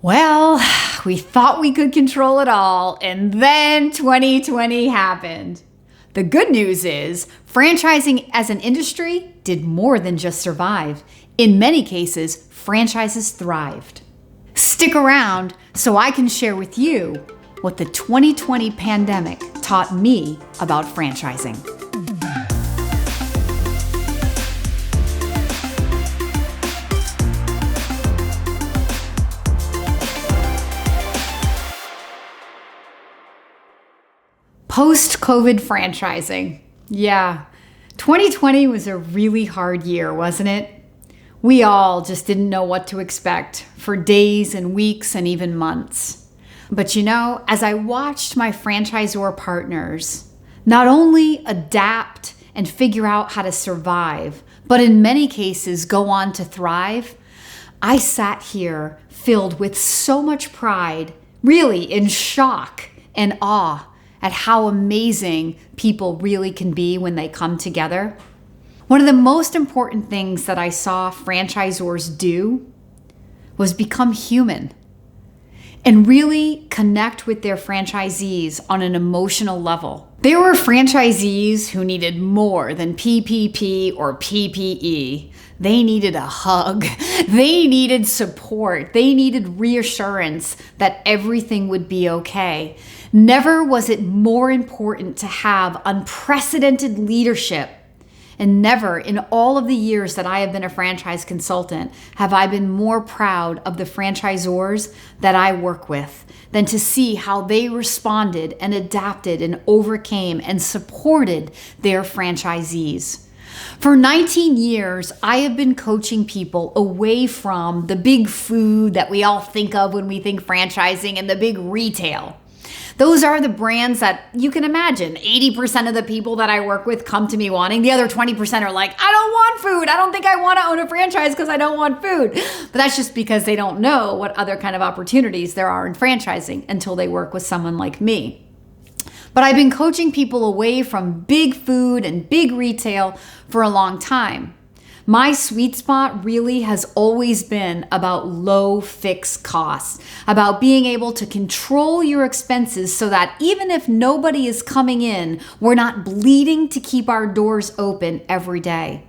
Well, we thought we could control it all, and then 2020 happened. The good news is, franchising as an industry did more than just survive. In many cases, franchises thrived. Stick around so I can share with you what the 2020 pandemic taught me about franchising. Post-COVID franchising. Yeah, 2020 was a really hard year, wasn't it? We all just didn't know what to expect for days and weeks and even months. But as I watched my franchisor partners not only adapt and figure out how to survive, but in many cases go on to thrive, I sat here filled with so much pride, really in shock and awe at how amazing people really can be when they come together. One of the most important things that I saw franchisors do was become human and really connect with their franchisees on an emotional level. There were franchisees who needed more than PPP or PPE. They needed a hug. They needed support. They needed reassurance that everything would be okay. Never was it more important to have unprecedented leadership. And never in all of the years that I have been a franchise consultant have I been more proud of the franchisors that I work with than to see how they responded and adapted and overcame and supported their franchisees. For 19 years, I have been coaching people away from the big food that we all think of when we think franchising and the big retail. Those are the brands that you can imagine. 80% of the people that I work with come to me wanting. The other 20% are like, I don't want food. I don't think I want to own a franchise because I don't want food. But that's just because they don't know what other kind of opportunities there are in franchising until they work with someone like me. But I've been coaching people away from big food and big retail for a long time. My sweet spot really has always been about low fixed costs, about being able to control your expenses so that even if nobody is coming in, we're not bleeding to keep our doors open every day.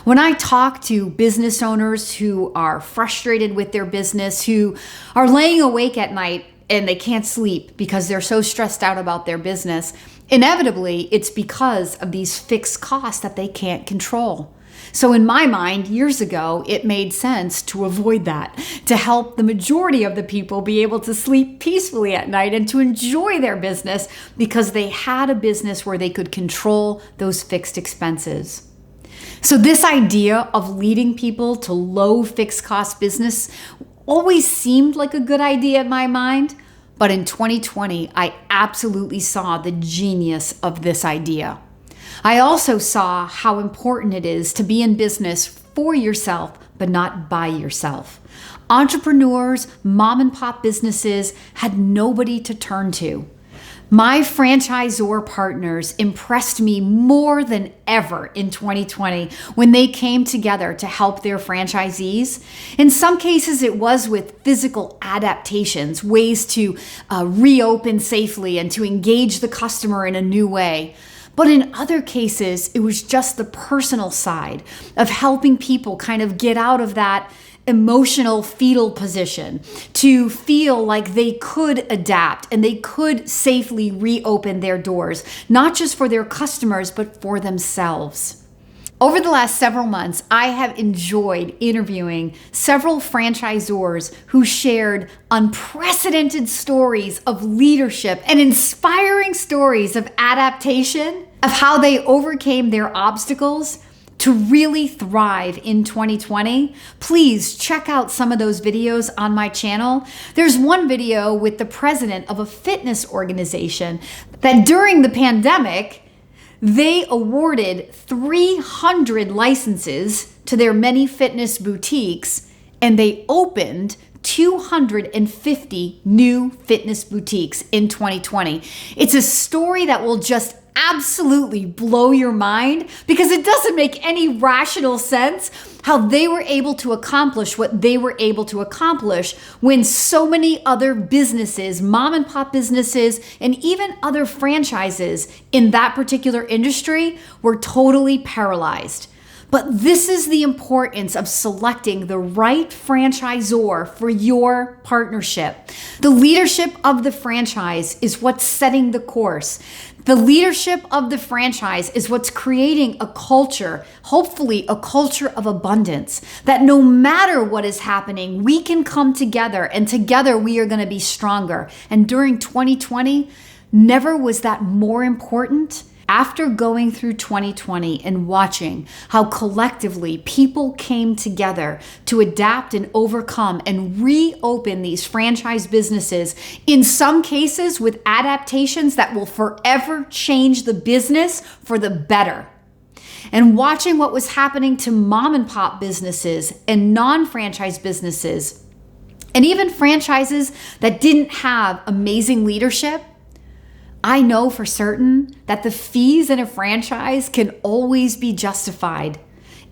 When I talk to business owners who are frustrated with their business, who are laying awake at night and they can't sleep because they're so stressed out about their business, inevitably it's because of these fixed costs that they can't control. So in my mind, years ago, it made sense to avoid that, to help the majority of the people be able to sleep peacefully at night and to enjoy their business because they had a business where they could control those fixed expenses. So this idea of leading people to low fixed cost business always seemed like a good idea in my mind, but in 2020, I absolutely saw the genius of this idea. I also saw how important it is to be in business for yourself, but not by yourself. Entrepreneurs, mom and pop businesses had nobody to turn to. My franchisor partners impressed me more than ever in 2020 when they came together to help their franchisees. In some cases, it was with physical adaptations, ways to reopen safely and to engage the customer in a new way. But in other cases, it was just the personal side of helping people kind of get out of that emotional fetal position to feel like they could adapt and they could safely reopen their doors, not just for their customers, but for themselves. Over the last several months, I have enjoyed interviewing several franchisors who shared unprecedented stories of leadership and inspiring stories of adaptation, of how they overcame their obstacles to really thrive in 2020. Please check out some of those videos on my channel. There's one video with the president of a fitness organization that during the pandemic, they awarded 300 licenses to their many fitness boutiques, and they opened 250 new fitness boutiques in 2020. It's a story that will just absolutely blow your mind because it doesn't make any rational sense how they were able to accomplish what they were able to accomplish when so many other businesses, mom and pop businesses, and even other franchises in that particular industry were totally paralyzed. But this is the importance of selecting the right franchisor for your partnership. The leadership of the franchise is what's setting the course. The leadership of the franchise is what's creating a culture, hopefully a culture of abundance, that no matter what is happening, we can come together and together we are going to be stronger. And during 2020, never was that more important. After going through 2020 and watching how collectively people came together to adapt and overcome and reopen these franchise businesses, in some cases with adaptations that will forever change the business for the better. And watching what was happening to mom and pop businesses and non-franchise businesses, and even franchises that didn't have amazing leadership, I know for certain that the fees in a franchise can always be justified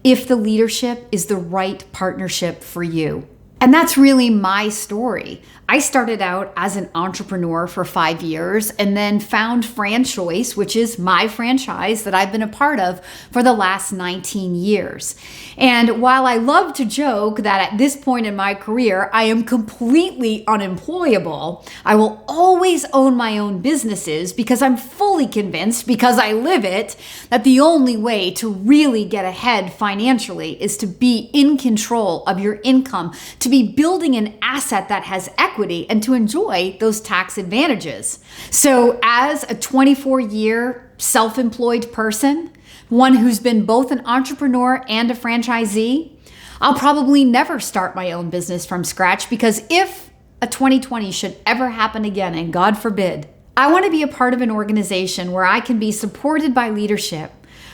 if the leadership is the right partnership for you. And that's really my story. I started out as an entrepreneur for 5 years and then found FranChoice, which is my franchise that I've been a part of for the last 19 years. And while I love to joke that at this point in my career, I am completely unemployable, I will always own my own businesses because I'm fully convinced, because I live it, that the only way to really get ahead financially is to be in control of your income, to be building an asset that has equity, and to enjoy those tax advantages. So as a 24-year self-employed person, one who's been both an entrepreneur and a franchisee, I'll probably never start my own business from scratch, because if a 2020 should ever happen again, and God forbid, I want to be a part of an organization where I can be supported by leadership,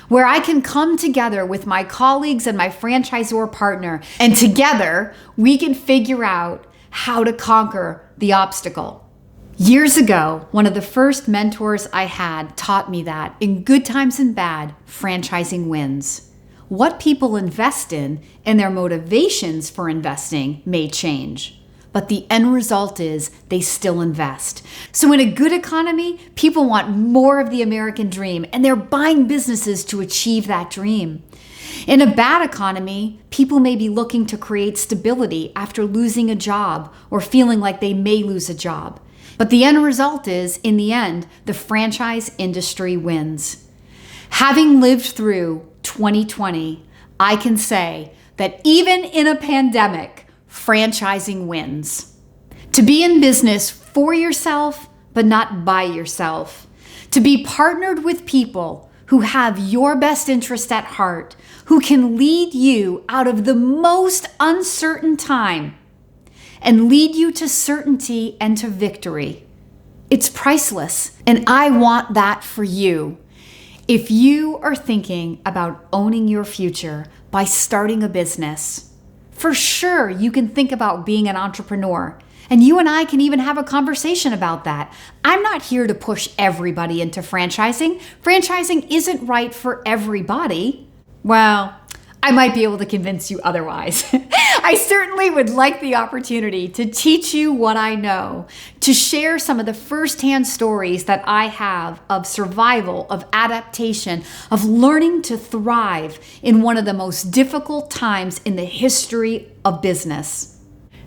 where I can come together with my colleagues and my franchisor partner, and together we can figure out how to conquer the obstacle. Years ago, one of the first mentors I had taught me that in good times and bad, franchising wins. What people invest in and their motivations for investing may change, but the end result is they still invest. So in a good economy, people want more of the American dream, and they're buying businesses to achieve that dream. In a bad economy, people may be looking to create stability after losing a job or feeling like they may lose a job. But the end result is, in the end, the franchise industry wins. Having lived through 2020, I can say that even in a pandemic, franchising wins. To be in business for yourself, but not by yourself. To be partnered with people who have your best interest at heart, who can lead you out of the most uncertain time and lead you to certainty and to victory. It's priceless, and I want that for you. If you are thinking about owning your future by starting a business, for sure you can think about being an entrepreneur. And you and I can even have a conversation about that. I'm not here to push everybody into franchising. Franchising isn't right for everybody. Well, I might be able to convince you otherwise. I certainly would like the opportunity to teach you what I know, to share some of the firsthand stories that I have of survival, of adaptation, of learning to thrive in one of the most difficult times in the history of business.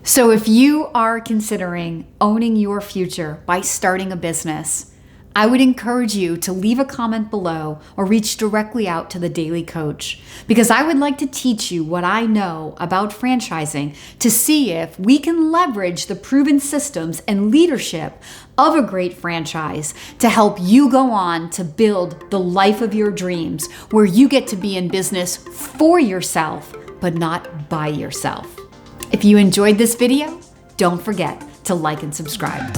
So if you are considering owning your future by starting a business, I would encourage you to leave a comment below or reach directly out to the Daly Coach, because I would like to teach you what I know about franchising to see if we can leverage the proven systems and leadership of a great franchise to help you go on to build the life of your dreams, where you get to be in business for yourself, but not by yourself. If you enjoyed this video, don't forget to like and subscribe.